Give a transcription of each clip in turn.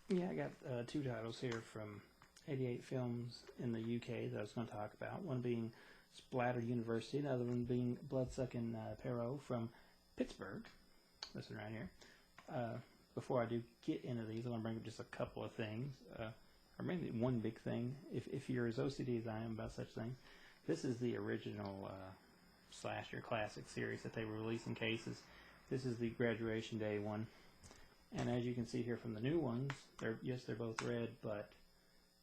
Yeah, I got two titles here from 88 Films in the UK that I was going to talk about. One being Splatter University, another one being Bloodsucking Perot from Pittsburgh. This one right here. Before I do get into these, I want to bring up just a couple of things. Or maybe one big thing. If you're as OCD as I am about such things, this is the original slasher classic series that they were releasing cases. This is the graduation day one. And as you can see here from the new ones, they're both red, but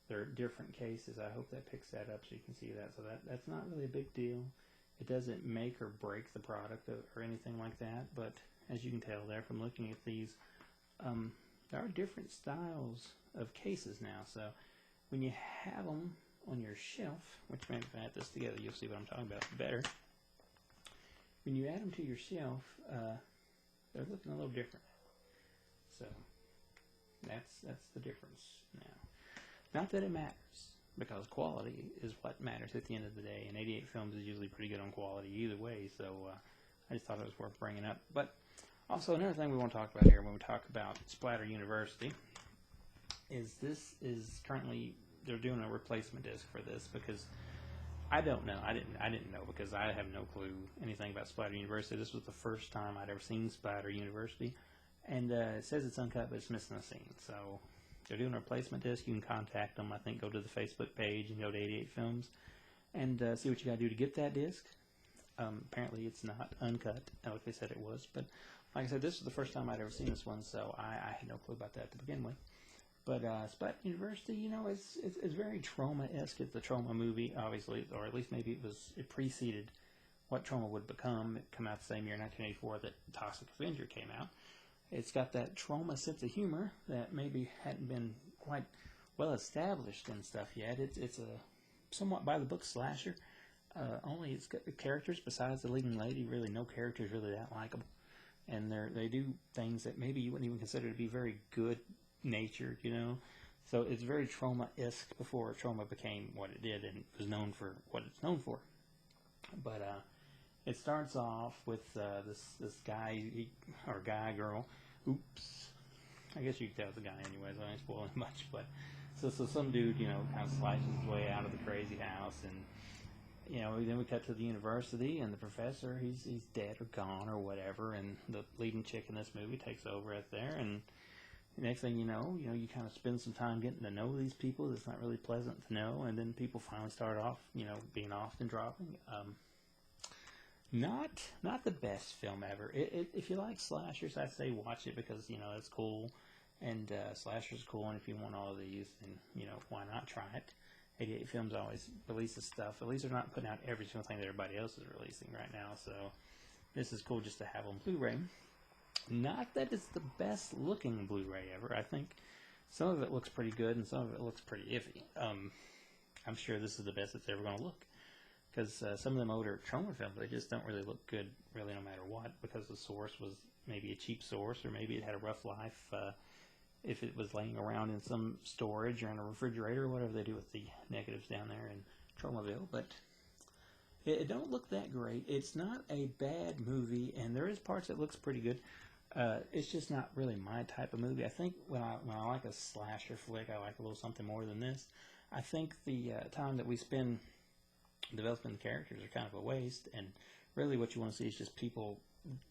they're different cases. I hope that picks that up so you can see that. So that's not really a big deal. It doesn't make or break the product or anything like that, but as you can tell there from looking at these, there are different styles of cases now. So when you have them on your shelf, which maybe if I add this together, you'll see what I'm talking about better. When you add them to your shelf, they're looking a little different. So that's the difference now. Not that it matters, because quality is what matters at the end of the day, and 88 Films is usually pretty good on quality either way, so I just thought it was worth bringing up. But also another thing we want to talk about here when we talk about Splatter University is this is currently, they're doing a replacement disc for this, because I don't know. I didn't know, because I have no clue anything about Splatter University. This was the first time I'd ever seen Splatter University. And it says it's uncut, but it's missing a scene. So they're doing a replacement disc. You can contact them. I think go to the Facebook page and go to 88 Films and see what you got to do to get that disc. Apparently it's not uncut, like they said it was. But like I said, this is the first time I'd ever seen this one, so I had no clue about that to begin with. But Splatter University, you know, it's very Trauma-esque. It's a Trauma movie, obviously, or at least maybe it preceded what Trauma would become. It came out the same year, 1984, that Toxic Avenger came out. It's got that Trauma sense of humor that maybe hadn't been quite well established and stuff yet. It's a somewhat by the book slasher. Only it's got the characters besides the leading lady. Really, no characters really that likable, and they do things that maybe you wouldn't even consider to be very good natured, you know. So it's very Trauma-esque before Trauma became what it did and was known for what it's known for. But it starts off with this guy or girl. Oops, I guess you can tell it's a guy anyways. I ain't spoiling much, but so some dude, you know, kind of slices his way out of the crazy house, and you know, then we cut to the university, and the professor, he's dead or gone or whatever, and the leading chick in this movie takes over right there, and the next thing you know, you kind of spend some time getting to know these people. That's not really pleasant to know, and then people finally start off, you know, being off and dropping. Not the best film ever. If you like slashers, I'd say watch it, because, you know, it's cool, and slashers cool, and if you want all of these, then, you know, why not try it? 88 Films always releases stuff. At least they're not putting out every single thing that everybody else is releasing right now, so this is cool just to have on Blu-ray. Not that it's the best looking Blu-ray ever. I think some of it looks pretty good, and some of it looks pretty iffy. I'm sure this is the best it's ever going to look, because some of them older Trauma films, they just don't really look good, really, no matter what, because the source was maybe a cheap source, or maybe it had a rough life if it was laying around in some storage or in a refrigerator, or whatever they do with the negatives down there in Traumaville. But it don't look that great. It's not a bad movie, and there is parts that looks pretty good. It's just not really my type of movie. I think when I like a slasher flick, I like a little something more than this. I think the time that we spend developing the characters are kind of a waste, and really what you want to see is just people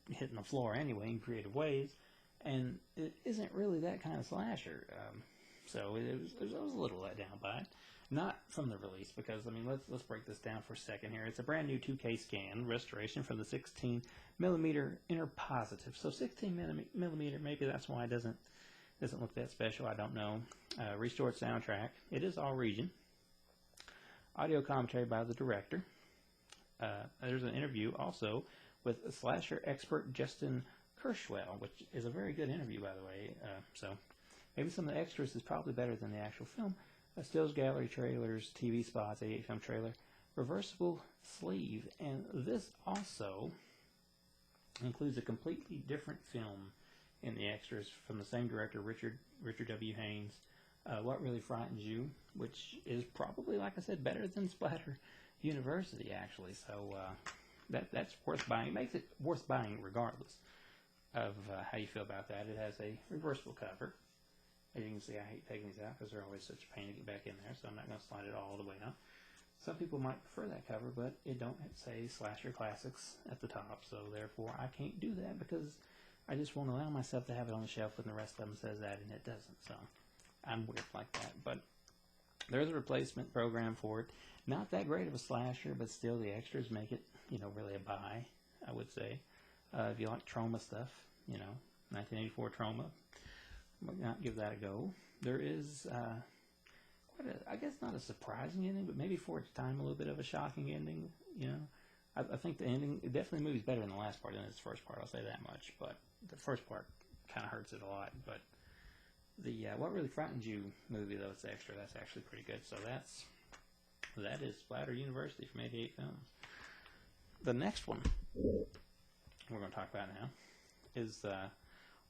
hitting the floor anyway in creative ways, and it isn't really that kind of slasher. So I was a little let down by it. Not from the release, because, I mean, let's break this down for a second here. It's a brand new 2K scan restoration from the 16mm inner positive. So 16mm, maybe that's why it doesn't look that special. I don't know. Restored soundtrack. It is all region. Audio commentary by the director. There's an interview also with slasher expert Justin Kirschwell, which is a very good interview, by the way. So maybe some of the extras is probably better than the actual film. Stills, gallery trailers, TV spots, 88 film trailer, reversible sleeve, and this also includes a completely different film in the extras from the same director, Richard W. Haynes. What Really Frightens You, which is probably, like I said, better than Splatter University, actually. So that's worth buying. It makes it worth buying regardless of how you feel about that. It has a reversible cover. As you can see, I hate taking these out because they're always such a pain to get back in there, so I'm not going to slide it all the way out. Some people might prefer that cover, but it don't say Slasher Classics at the top, so therefore I can't do that because I just won't allow myself to have it on the shelf when the rest of them says that and it doesn't. So I'm weird like that. But there's a replacement program for it. Not that great of a slasher, but still the extras make it, really a buy, I would say. If you like trauma stuff, 1984 trauma, might not give that a go. There is I guess not a surprising ending, but maybe for its time a little bit of a shocking ending. I think the ending, definitely the movie's better in the last part than its first part, I'll say that much, but the first part kind of hurts it a lot. But the What Really Frightened You movie, though, it's extra, that's actually pretty good. So that is Splatter University from 88 Films. The next one we're going to talk about now is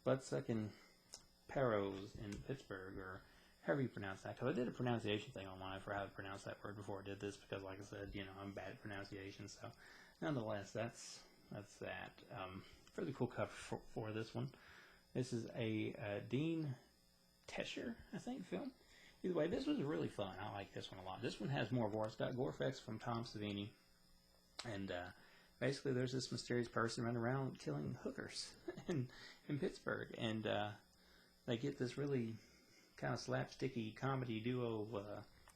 Bloodsucking Perros in Pittsburgh, or however you pronounce that, because I did a pronunciation thing online for how to pronounce that word before I did this, because like I said, I'm bad at pronunciation, so nonetheless, that's that. Pretty cool cover for this one. This is a Dean Tesher, I think, film. Either way, this was really fun. I like this one a lot. This one has more gore. It's got gore effects from Tom Savini, and basically there's this mysterious person running around killing hookers in Pittsburgh, and they get this really kind of slapsticky comedy duo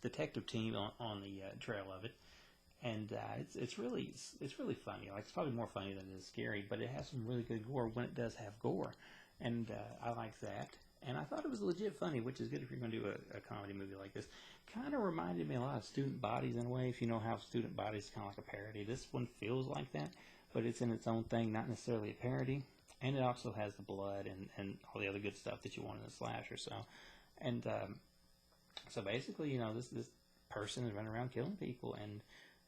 detective team on the trail of it, and it's really funny. Like, it's probably more funny than it is scary, but it has some really good gore when it does have gore, and I like that. And I thought it was legit funny, which is good if you're going to do a comedy movie like this. Kind of reminded me a lot of Student Bodies in a way, if you know how Student Bodies is kind of like a parody. This one feels like that, but it's in its own thing, not necessarily a parody. And it also has the blood and all the other good stuff that you want in a slasher. So basically, this person is running around killing people, and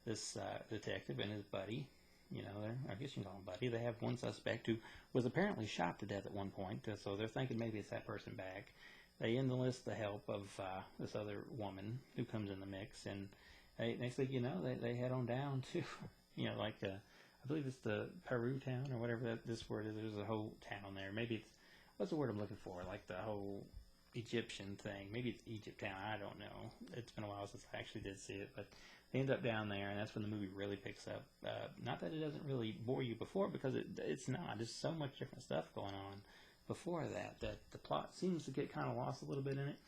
this detective and his buddy, I guess you can call him buddy, they have one suspect who was apparently shot to death at one point, so they're thinking maybe it's that person back. They enlist the help of this other woman who comes in the mix, and next thing you know, they head on down to, I believe it's the Peru town, or whatever this word is. There's a whole town there. Maybe it's, what's the word I'm looking for? Like the whole Egyptian thing. Maybe it's Egypt town. I don't know. It's been a while since I actually did see it, but they end up down there, and that's when the movie really picks up. Not that it doesn't really bore you before, because it's not. There's so much different stuff going on before that the plot seems to get kind of lost a little bit in it,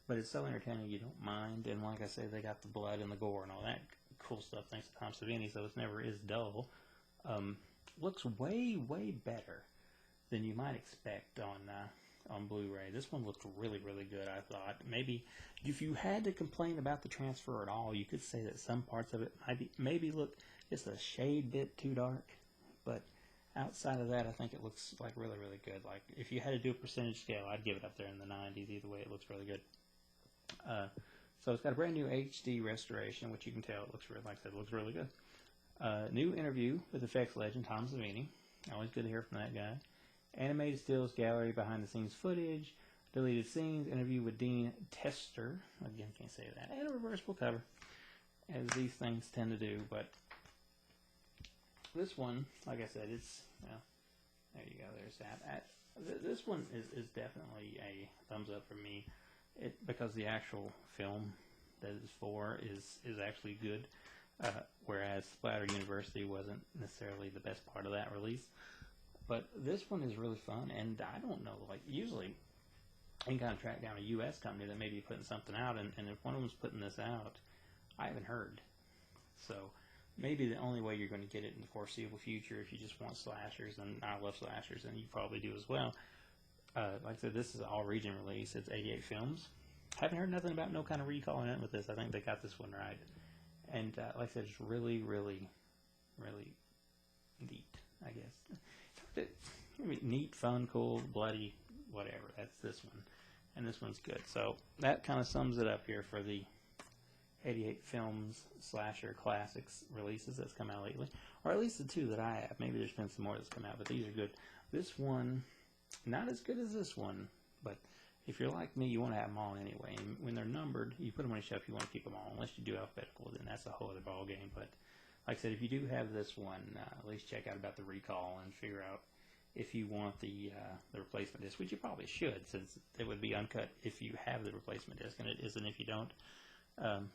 but it's so entertaining you don't mind. And like I say, they got the blood and the gore and all that cool stuff thanks to Tom Savini, so it never is dull. Looks way better than you might expect on Blu-ray. This one looked really good, I thought. Maybe if you had to complain about the transfer at all, you could say that some parts of it maybe look just a shade bit too dark, but outside of that, I think it looks like really good. Like, if you had to do a percentage scale, I'd give it up there in the 90s. Either way, it looks really good. So it's got a brand new HD restoration, which you can tell it looks really, like I said, it looks really good. New interview with effects legend Tom Savini. Always good to hear from that guy. Animated stills gallery, behind the scenes footage, deleted scenes, interview with Dean Tester. Again, can't say that. And a reversible cover, as these things tend to do. But this one, like I said, it's, well, there you go. There's that. This one is definitely a thumbs up for me, because the actual film that it's for is actually good. Whereas Splatter University wasn't necessarily the best part of that release. But this one is really fun, and I don't know, like, usually you can kind of track down a U.S. company that may be putting something out, and if one of them's putting this out, I haven't heard. So maybe the only way you're going to get it in the foreseeable future, if you just want slashers, and I love slashers, and you probably do as well. Like I said, this is an all-region release. It's 88 Films. Haven't heard nothing about no kind of recall in it with this. I think they got this one right. And like I said, it's really neat, I guess. Neat, fun, cool, bloody, whatever. That's this one. And this one's good. So that kind of sums it up here for the 88 Films Slasher Classics releases that's come out lately. Or at least the two that I have. Maybe there's been some more that's come out, but these are good. This one, not as good as this one, but if you're like me, you want to have them all anyway. And when they're numbered, you put them on a shelf, you want to keep them all. Unless you do alphabetical, then that's a whole other ball game. But like I said, if you do have this one, at least check out about the recall and figure out if you want the replacement disc, which you probably should, since it would be uncut if you have the replacement disc, and it isn't if you don't.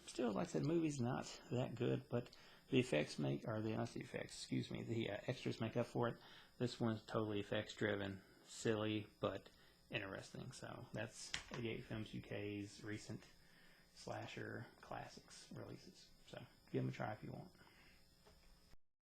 Still, like I said, the movie's not that good, but the effects the extras make up for it. This one's totally effects driven, silly, but interesting. So that's 88 Films UK's recent slasher classics releases. So give them a try if you want.